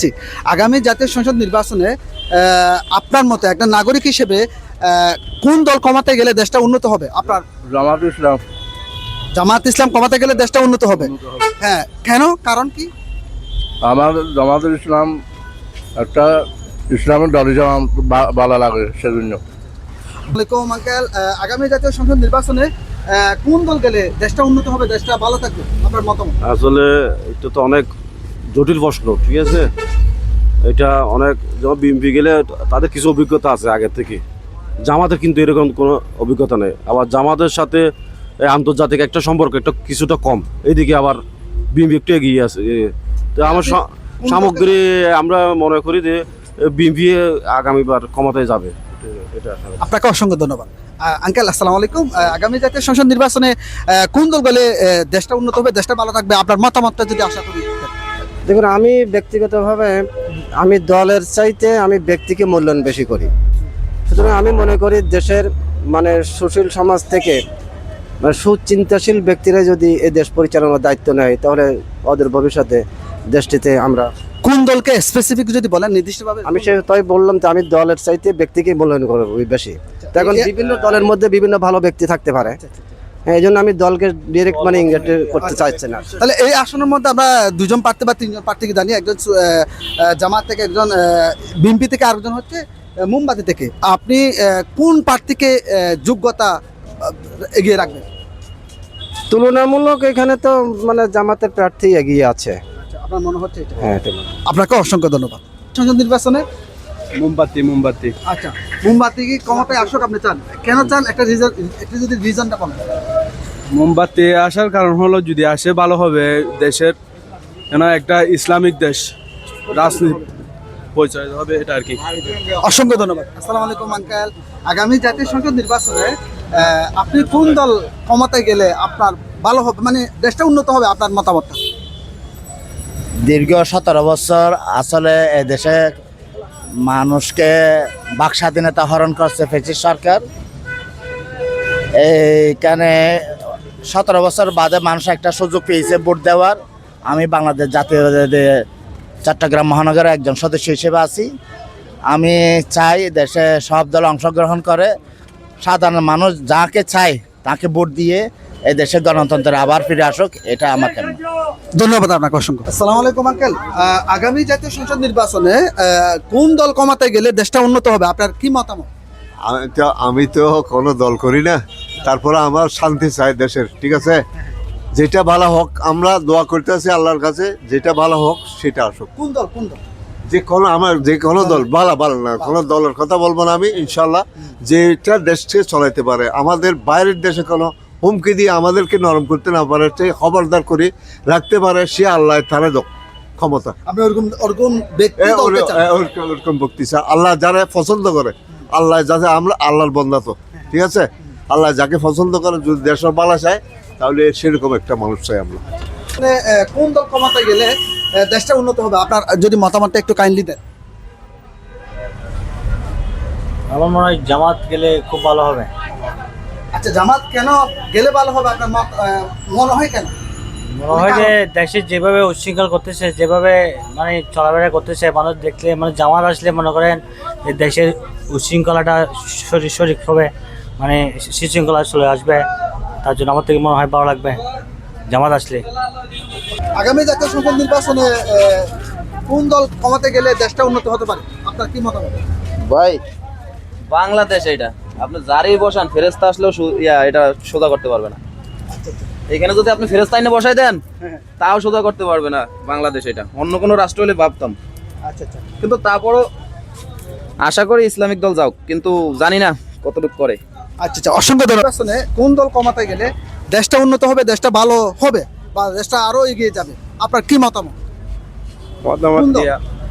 জি, আগামী জাতীয় সংসদ নির্বাচনে আপনার মতে একটা নাগরিক হিসেবে কোন দল ক্ষমতায় গেলে দেশটা উন্নত হবে? আপনার জামাত ইসলাম। জামাত ইসলাম ক্ষমতায় গেলে দেশটা উন্নত হবে। হ্যাঁ, কেন? কারণ কি? আমার জামাত ইসলাম একটা ইসলামের দল হিসাবে আমার ভালো লাগে সেজন্য। ওয়ালাইকুম আঙ্কেল, আগামী জাতীয় সংসদ নির্বাচনে কোন দল গেলে দেশটা উন্নত হবে, দেশটা ভালো থাকবে? আপনার মতামত? আসলে এটা তো অনেক জটিল প্রশ্ন, ঠিক আছে। এটা অনেক, যেমন বিএনপি গেলে তাদের কিছু অভিজ্ঞতা আছে আগের থেকে, জামাতের কিন্তু এরকম কোনো অভিজ্ঞতা নেই। আবার জামাতের সাথে আন্তর্জাতিক একটা সম্পর্ক একটা কিছুটা কম, এইদিকে আবার বিএনপি একটু এগিয়ে আছে। তো আমার সামগ্রী আমরা মনে করি যে বিএনপি আগামীবার ক্ষমতায় যাবে। এটা আপনাকে অসংখ্য ধন্যবাদ। আঙ্কেল আসসালামু আলাইকুম, আগামী জাতীয় সংসদ নির্বাচনে কোন দল গেলে দেশটা উন্নত হবে, দেশটা ভালো থাকবে? আপনার মতামতটা যদি আশা করি। দেখুন, আমি ব্যক্তিগতভাবে আমি দলের চাইতে আমি ব্যক্তিকে মূল্যায়ন বেশি করি। সুতরাং আমি মনে করি দেশের সুশীল সমাজ থেকে সুচিন্তাশীল ব্যক্তিরা যদি এই দেশ পরিচালনার দায়িত্ব নেয়, তাহলে ওদের ভবিষ্যতে দেশটিতে আমরা কোন দলকে স্পেসিফিক যদি বলেন নির্দিষ্টভাবে? আমি সে তাই বললাম তো, আমি দলের চাইতে ব্যক্তিকে মূল্যায়ন করব বেশি। এখন বিভিন্ন দলের মধ্যে বিভিন্ন ভালো ব্যক্তি থাকতে পারে, এই জন্য আমি দলকে ডিরেক্ট ইংরেজ করতে চাইছি না। তাহলে এই আসনের মধ্যে আমরা দুজন প্রার্থী বা তিনজন প্রার্থীকে জানি, একজন জামাত থেকে, একজন বিএনপি থেকে, আরেকজন হচ্ছে মোমবাতি থেকে। আপনি কোন প্রার্থীকে যোগ্যতা এগিয়ে রাখবেন? তুলনামূলক এখানে তো জামাতের প্রার্থী এগিয়ে আছে। আপনার মনে হচ্ছে এটা? হ্যাঁ, আপনাকে অসংখ্য ধন্যবাদ। সংসদ নির্বাচনে মোমবাতি। আচ্ছা, মোমবাতি কি ক্ষমতায় আসুক আপনি চান? কেন চান? একটা রিজন, একটা যদি রিজনটা বলেন। মোমবাতি আসার কারণ হলো, যদি আসে ভালো হবে দেশের, কেন একটা ইসলামিক দেশ, রাজনীতি পরিচয় হবে, এটা আর কি। অসংখ্য ধন্যবাদ। আসসালামু আলাইকুম আঙ্কেল, আগামী জাতীয় সংসদ নির্বাচনে আপনি কোন দল ক্ষমতায় গেলে আপনার ভালো হবে, দেশটা উন্নত হবে? আপনার মতামতটা? দীর্ঘ 17 বছর আসলে দেশে মানুষকে বাক স্বাধীনতা হরণ করছে ফ্যাসিস্ট সরকার। এইখানে 17 বছর বাদে মানুষ একটা সুযোগ পেয়েছে ভোট দেওয়ার। আমি বাংলাদেশ জাতীয় চট্টগ্রাম মহানগরের একজন সদস্য হিসেবে আছি। আমি চাই দেশে সব দল অংশগ্রহণ করে, সাধারণ মানুষ যাকে চায় তাকে ভোট দিয়ে এই দেশে গণতন্ত্রের আবার ফিরে আসুক, এটা আমার কেন। ধন্যবাদ আপনাকে অসংখ্য। আসসালামু আলাইকুম আঙ্কেল, আগামী জাতীয় সংসদ নির্বাচনে কোন দল ক্ষমতায় গেলে দেশটা উন্নত হবে? আপনার কি মতামত? আমি তো কোনো দল করি না, তারপরে আমার শান্তি চাই দেশের, ঠিক আছে। যেটা ভালো হোক, আমরা দোয়া করতেছি আল্লাহর কাছে, যেটা ভালো হোক সেটা আসুক। কোন দল? কোন দল? যে কোনো দল ভালো না, কোনো দলের কথা বলবো না আমি, ইনশাল্লাহ। যেটা দেশকে চলাইতে পারে, আমাদের বাইরের দেশে কোনো হুমকি দিয়ে আমাদেরকে নরম করতে না পারে, সে খবরদার করে রাখতে পারে, সে আল্লাহ তারে ক্ষমতা। আপনি ওরকম ওরকম ব্যক্তি চাই, আল্লাহ যারা পছন্দ করে, আল্লাহ যাতে, আমরা আল্লাহর বন্দা তো, ঠিক আছে। আল্লাহ যাকে পছন্দ করে, যদি দেশের ভালো চায়, তাহলে সেরকম একটা মানুষ চাই আমরা। কোন দল ক্ষমতায় গেলে দেশটা উন্নত হবে? আপনার যদি মতামতটা একটু কাইন্ডলি দেন। আমার মনে হয় জামাত গেলে খুব ভালো হবে। আচ্ছা, জামাত কেন গেলে ভালো হবে আপনার মনে হয়? কেন মনে হয় যে দেশে যেভাবে উচ্ছৃঙ্খল করতেছে, যেভাবে চলাফেরা করতেছে, মানুষ দেখলে জামাত আসলে মনে করেন যে দেশের উচ্ছৃঙ্খলাটা শরীর হবে, শৃঙ্খলা চলে আসবে। তার জন্য আমার থেকে মনে হয় ভালো লাগবে জামাত আসলে। আগামী জাতীয় সংসদ নির্বাচনে কোন দল ক্ষমতায় গেলে দেশটা উন্নত হতে পারে? আপনার কি মতামত? ভাই, বাংলাদেশ এটা আপনি যারই বসান, ফেরেস্তা আসলেও এটা সোজা করতে পারবে না। এখানে যদি আপনি ফেরেস্তা এনে বসাই দেন, তাও সোজা করতে পারবে না বাংলাদেশ। এটা অন্য কোনো রাষ্ট্র হলে ভাবতাম। আচ্ছা, কিন্তু তারপরও আশা করি ইসলামিক দল যাও, কিন্তু জানি না কতটুকু করে। আচ্ছা, অসংখ্য ধন্যবাদ। নির্বাচনে কোন দল ক্ষমতায় গেলে দেশটা উন্নত হবে, দেশটা ভালো হবে, বা দেশটা আরো এগিয়ে যাবে? আপনার কি মতামত?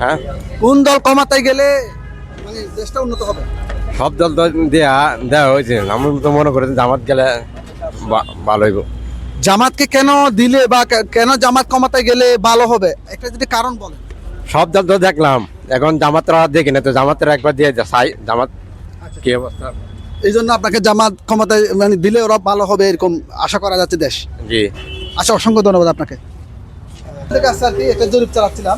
হ্যাঁ, কোন দল ক্ষমতায় গেলে দেশটা উন্নত হবে? সব দল তো দেওয়া হয়েছে, আমি তো মনে করি জামাত গেলে ভালো হইব। জামাতকে কেন দিলে, বা কেন জামাত ক্ষমতায় গেলে ভালো হবে, একটা যদি কারণ বলেন। সব দল তো দেখলাম, এখন জামাতরা দেখি না, তো জামাতরা একবার দিয়ে চাই জামাত কি অবস্থা। এই জন্য আপনাকে জামাত ক্ষমতায় দিলে ওরা ভালো হবে, এরকম আশা করা যাচ্ছে দেশ। জি, আচ্ছা, অসংখ্য ধন্যবাদ আপনাকে। একটা জরিপ চালাচ্ছিলাম,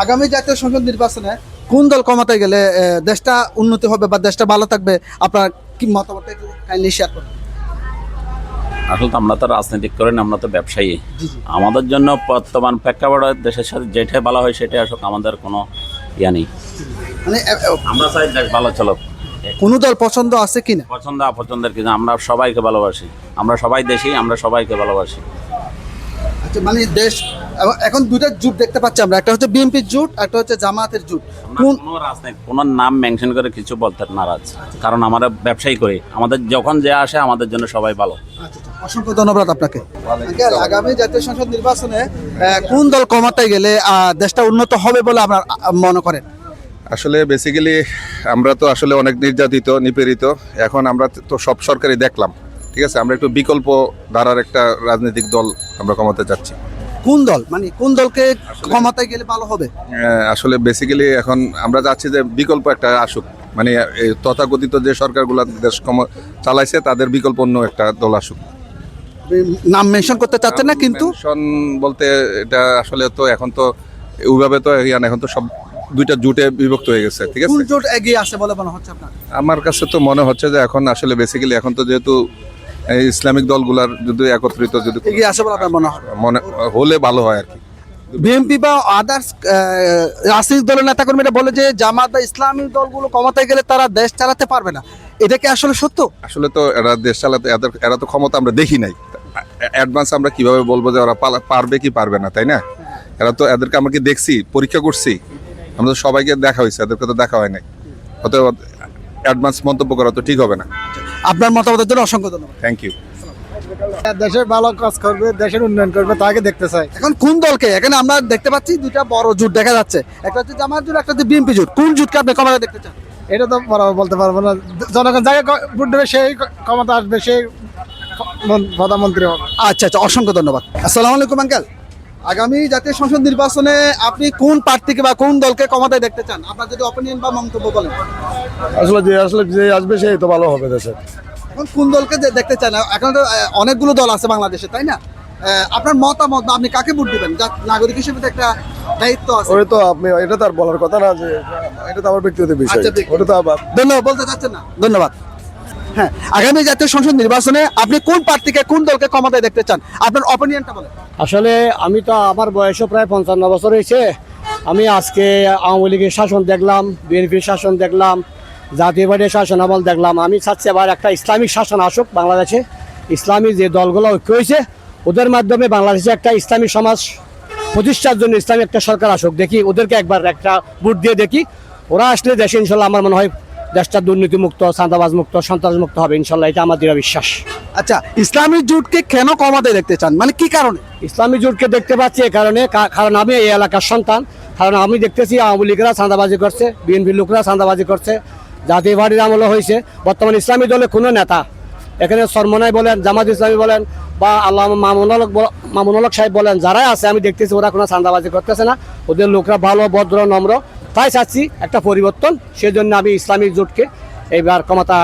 আগামী জাতীয় সংসদ নির্বাচনে কোন দল ক্ষমতায় গেলে দেশটা উন্নতি হবে বা দেশটা ভালো থাকবে, আপনার কি মতামত একটু কাইন্ডলি শেয়ার করুন। আসলে তো আমরা তো রাজনীতি করি না, আমরা তো ব্যবসায়ী। জি জি। আমাদের জন্য বর্তমান প্রেক্ষাপটে দেশের সাথে যেটাই ভালো হয় সেটাই আসুক, আমাদের কোনো ইয়া নেই। মানে আমরা চাই দেশ ভালো চলুক। কোন দল পছন্দ আছে কিনা? পছন্দ অপছন্দের কিছু, আমরা সবাইকে ভালোবাসি, আমরা সবাই দেশি, আমরা সবাইকে ভালোবাসি। আচ্ছা, মানে দেশ এখন দুইটা জোট দেখতে পাচ্ছি আমরা, একটা হচ্ছে বিএনপির জোট, একটা হচ্ছে জামায়াতের জোট। আমরা কোনো রাজনীতি কোনো নাম মেনশন করে কিছু বলতে নারাজ, কারণ আমরা ব্যবসায়ী করি, আমাদের যখন যে আসে আমাদের জন্য সবাই ভালো। আচ্ছা, অসংখ্য ধন্যবাদ আপনাকে। আঙ্কেল, আগামী জাতীয় সংসদ নির্বাচনে কোন দল ক্ষমতায় গেলে দেশটা উন্নত হবে বলে আপনার মনে করেন? আসলে বেসিক্যালি আমরা তো আসলে অনেক নির্যাতিত নিপীড়িত, এখন আমরা তো সব সরকারই দেখলাম, ঠিক আছে, আমরা একটু বিকল্প ধারার একটা রাজনৈতিক দল আমরা ক্ষমতা চাচ্ছি। কোন দল, মানে কোন দলকে ক্ষমতায় গেলে ভালো হবে? আসলে বেসিক্যালি এখন আমরা চাচ্ছি যে বিকল্প একটা আসুক, মানে এই তথাকথিত যে সরকারগুলো দেশ চালাইছে তাদের বিকল্প অন্য একটা দল আসুক। নাম মেনশন করতে চাচ্ছেন না, কিন্তু মেনশন বলতে এটা আসলে তো এখন তো ওইভাবে তো এখন তো সব দুইটা জোটে বিভক্ত হয়ে গেছে, ঠিক কোন আছে। জোট এগিয়ে আছে বলে মনে হচ্ছে আপনার? আমার কাছে তো মনে হচ্ছে যে এখন আসলে বেসিক্যালি এখন তো যেহেতু এই ইসলামিক দলগুলার যদি একত্রিত যদি এগিয়ে আছে বলে আপনার মনে হয়? মনে হলে ভালো হয় আর কি। বিএনপি বা আদার্স রাজনৈতিক দলের নেতাকর্মীরা বলে যে জামাত বা ইসলামিক দলগুলো ক্ষমতায় গেলে তারা দেশ চালাতে পারবে না, এটা কি আসলে সত্য? আসলে তো এরা দেশ চালাতে এরা তো ক্ষমতা আমরা দেখি নাই, অ্যাডভান্স আমরা কিভাবে বলবো যে ওরা পারবে কি পারবে না, তাই না? এরা তো এদেরকে আমরা কি দেখছি, পরীক্ষা করছি, আমরা তো সবাইকে দেখা হয়েছে, এদেরকে তো দেখা হয় নাই, হয়তো অ্যাডভান্স মন্তব্য করা তো ঠিক হবে না। আপনার মতামতের জন্য অসংখ্য ধন্যবাদ। Thank you. দেশের ভালো কাজ করবে, দেশের উন্নয়ন করবে, তাকে দেখতে চাই। এখন কোন দলকে, এখানে আমরা দেখতে পাচ্ছি দুইটা বড় জোট দেখা যাচ্ছে, একটা হচ্ছে জামাত জোট, একটা হচ্ছে বিএনপি জোট, কোন জোটকে আপনি ক্ষমতায় দেখতে চান? এটা তো বলতে পারবো না, জনগণ যাকে ভোট দেবে সেই ক্ষমতা আসবে, সেই প্রধানমন্ত্রী হবে। আচ্ছা আচ্ছা, অসংখ্য ধন্যবাদ। আসসালামু আলাইকুম আঙ্কেল, আগামী জাতীয় সংসদ নির্বাচনে আপনি কোন প্রার্থীকে বা কোন দলকে ক্ষমতায় দেখতে চান? আপনার যদি অপিনিয়ন বা মন্তব্য বলেন। আসলে যে আসবে সেই তো ভালো হবে দেশে। এখন কোন দলকে দেখতে চান? এখন তো অনেকগুলো দল আছে বাংলাদেশে, তাই না? আপনার মতামত বা আপনি কাকে ভোট দিবেন? যা নাগরিক হিসেবে তো একটা দায়িত্ব আছে। ওই তো আপনি এটা তো আর বলার কথা না, যে এটা তো আমার ব্যক্তিগত বিষয়, আচ্ছা, ব্যক্তিগত। ওটা তো আবার ধন্যবাদ, বলতে চাচ্ছেন না, ধন্যবাদ। হ্যাঁ, আগামী জাতীয় সংসদ নির্বাচনে আপনি কোন প্রার্থীকে, কোন দলকে ক্ষমতায় দেখতে চান? আপনার অপিনিয়নটা বলেন। আসলে আমি তো, আমার বয়সও প্রায় 55 বছর হয়েছে। আমি আজকে আওয়ামী লীগের শাসন দেখলাম, বিএনপির শাসন দেখলাম, জাতীয় পার্টির শাসন আমল দেখলাম। আমি চাচ্ছি আবার একটা ইসলামিক শাসন আসুক বাংলাদেশে। ইসলামী যে দলগুলো ঐক্য হয়েছে ওদের মাধ্যমে বাংলাদেশে একটা ইসলামী সমাজ প্রতিষ্ঠার জন্য ইসলামী একটা সরকার আসুক, দেখি ওদেরকে একবার একটা ভোট দিয়ে দেখি। ওরা আসলে দেশে ইনশাল্লাহ আমার মনে হয় দেশটা দুর্নীতিমুক্ত, চাঁদাবাজ মুক্ত, সন্ত্রাস মুক্ত হবে ইনশাল্লাহ, এটা আমার দৃঢ় বিশ্বাস। আচ্ছা, ইসলামী জোটকে কেন ক্ষমতায় দেখতে চান, মানে কি কারণে? ইসলামী জোটকে দেখতে পাচ্ছি এ কারণে, কারণ আমি এই এলাকার সন্তান, কারণ আমি দেখতেছি আওয়ামী লীগরা চাঁদাবাজি করছে, বিএনপির লোকরা চাঁদাবাজি করছে, জাতীয় পার্টির আমলও হয়েছে। বর্তমানে ইসলামী দলের কোনো নেতা, এখানে সরমনাই বলেন, জামাত ইসলামী বলেন, বা আল্লাহ মামুনুল হক সাহেব বলেন, যারাই আছে আমি দেখতেছি ওরা কোনো চাঁদাবাজি করতেছে না, ওদের লোকরা ভালো, ভদ্র, নম্র। তাই চাচ্ছি একটা পরিবর্তন, সেজন্য আমি ইসলামিক জোটকে এইবার ক্ষমতা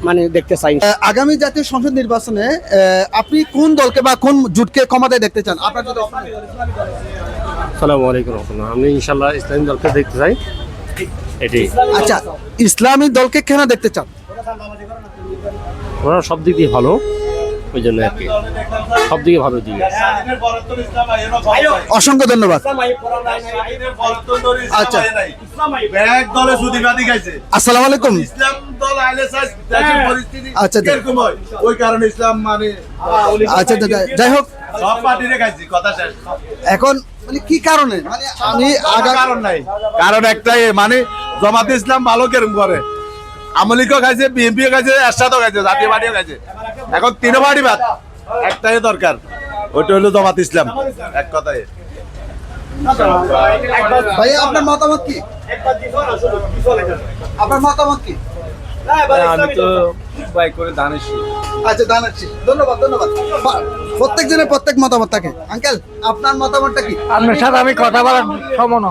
মানে দেখতে চাই। আগামী জাতীয় সংসদ নির্বাচনে আপনি কোন দলকে বা কোন জোটকে ক্ষমতায় দেখতে চান? আপনার যদি আসসালামু আলাইকুম, আমি ইনশাল্লাহ ইসলামী দলকে দেখতে চাই, এটি। আচ্ছা, ইসলামী দলকে কেন দেখতে চান? ওরা সব দিক দিয়ে ভালো, ওই জন্য আর কি, সব দিকে ভালো দিকে। অসংখ্য ধন্যবাদ। আচ্ছা, আসসালামু আলাইকুম। আচ্ছা, ওই কারণে ইসলাম মানে আচ্ছা, যাই হোক, সব পার্টিরে খাইছি, কথা শেষ। এখন মানে কি কারণে, মানে আমি কারণ নাই, কারণ একটাই, মানে জামাতে ইসলাম ভালো কেরম করে, আমলিকও খাইছে, বিএনপিও খাইছে, এরশাদও খাইছে, জাতীয় পার্টিও খাইছে, এখন তিন পার্টি বাদ, একটাই দরকার, ওইটা হলো জামাত ইসলাম, এক কথায়। ভাই, আপনার মতামত কি? আপনার মতামত কি? আমি তো বাইক করে দানেছি। আচ্ছা, জানাচ্ছি, ধন্যবাদ ধন্যবাদ। প্রত্যেক জনের প্রত্যেক মতামত থাকে। আঙ্কেল, আপনার মতামতটা কি? আপনার সাথে আমি কথা বলার সময় না।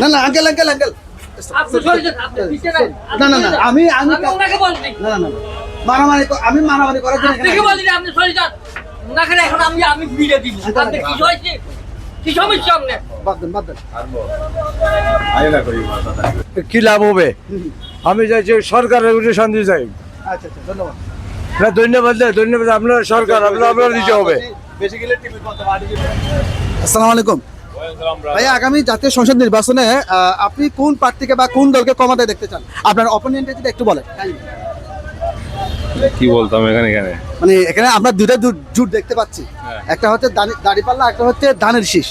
না না, আঙ্কেল আঙ্কেল আঙ্কেল, না না না, আমি না না না আমি মারামারি করার জন্য এখানে আসিনি। আপনি সরে যান না খেলে এখন আমি বিলে দিব আপনি কি হয়েছে কি সমস্যা আপনি বাদ দেন। কি লাভ হবে? আমি চাইছি সরকারের উঠে শান্তি চাই। আচ্ছা ধন্যবাদ। না ধন্যবাদ আপনার সরকার আপনার দিতে হবে। আসসালামু আলাইকুম ভাই, আগামী জাতীয় সংসদ নির্বাচনে আপনি কোন প্রার্থীকে বা কোন দলকে ক্ষমতায় দেখতে চান? আপনার অপোনেন্টে যদি একটু বলেন। কি বলতাম এখানে মানে এখানে আমরা দুইটা জোট দেখতে পাচ্ছি, একটা হচ্ছে দাড়িপাল্লা, একটা হচ্ছে ধানের শীষ।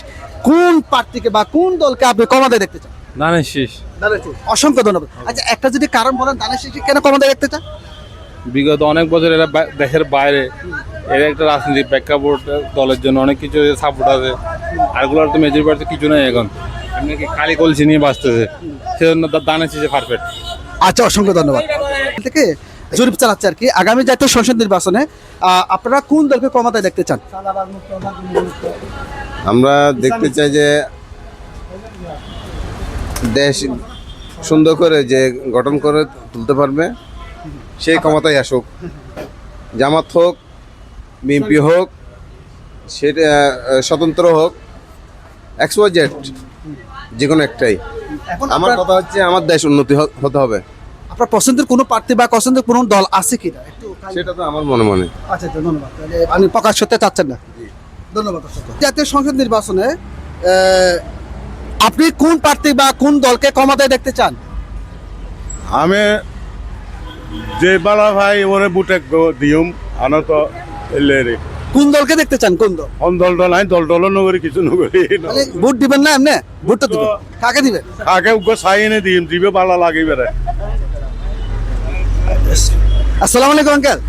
কোন প্রার্থীকে বা কোন দলকে আপনি ক্ষমতায় দেখতে চান? ধানের শীষ। অসংখ্য ধন্যবাদ। আচ্ছা, একটা যদি কারণ বলেন ধানের শীষ কেন ক্ষমতায় দেখতে চান? বিগত অনেক বছর এরা দেশের বাইরে এর একটা রাজনীতি প্রেক্ষাপট দলের জন্য অনেক কিছু সাপোর্ট আছে, আরগুলোর তো মেজর পার্টি কিছু নেই এখন, এমনি কি খালি কলসি নিয়ে বাঁচতেছে, সেজন্য ধানের শীষে পারফেক্ট। আচ্ছা, অসংখ্য ধন্যবাদ। থেকে জরিপ চালাচ্ছে আর কি, আগামী জাতীয় সংসদ নির্বাচনে আপনারা কোন দলকে ক্ষমতায় দেখতে চান? আমরা দেখতে চাই যে দেশ সুন্দর করে যে গঠন করে তুলতে পারবে সেই ক্ষমতায় আসুক। জামাত হোক, বিএনপি হোক, সেটা স্বতন্ত্র হোক, XYZ, যে কোনো একটাই। এখন আমার কথা হচ্ছে আমার দেশ উন্নতি হতে হবে। আপনার পছন্দের কোনো প্রার্থী বা পছন্দের কোনো দল আছে কিনা? সেটা তো আমার মনে আচ্ছা ধন্যবাদ। আমি প্রকাশ করতে চাচ্ছেন না, ধন্যবাদ। জাতীয় সংসদ নির্বাচনে আপনি কোন প্রার্থী বা কোন দলকে ক্ষমতায় দেখতে চান? আমি যে বালা ভাই ওরে বুটে দিউম আনা তো এলে কোন দলকে দেখতে চান? কোন দল? অন দলটা নাই, দলটা নগরী কিছু নগরী মানে ভোট দিবেন না এমনি? ভোটটা দিবেন, কাকে দিবেন? আগে উগ্র সাই এনে দিম দিবে বালা লাগি বেড়ে। আসসালামু আলাইকুম আঙ্কেল।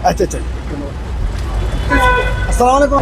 আচ্ছা আসসালামু আলাইকুম।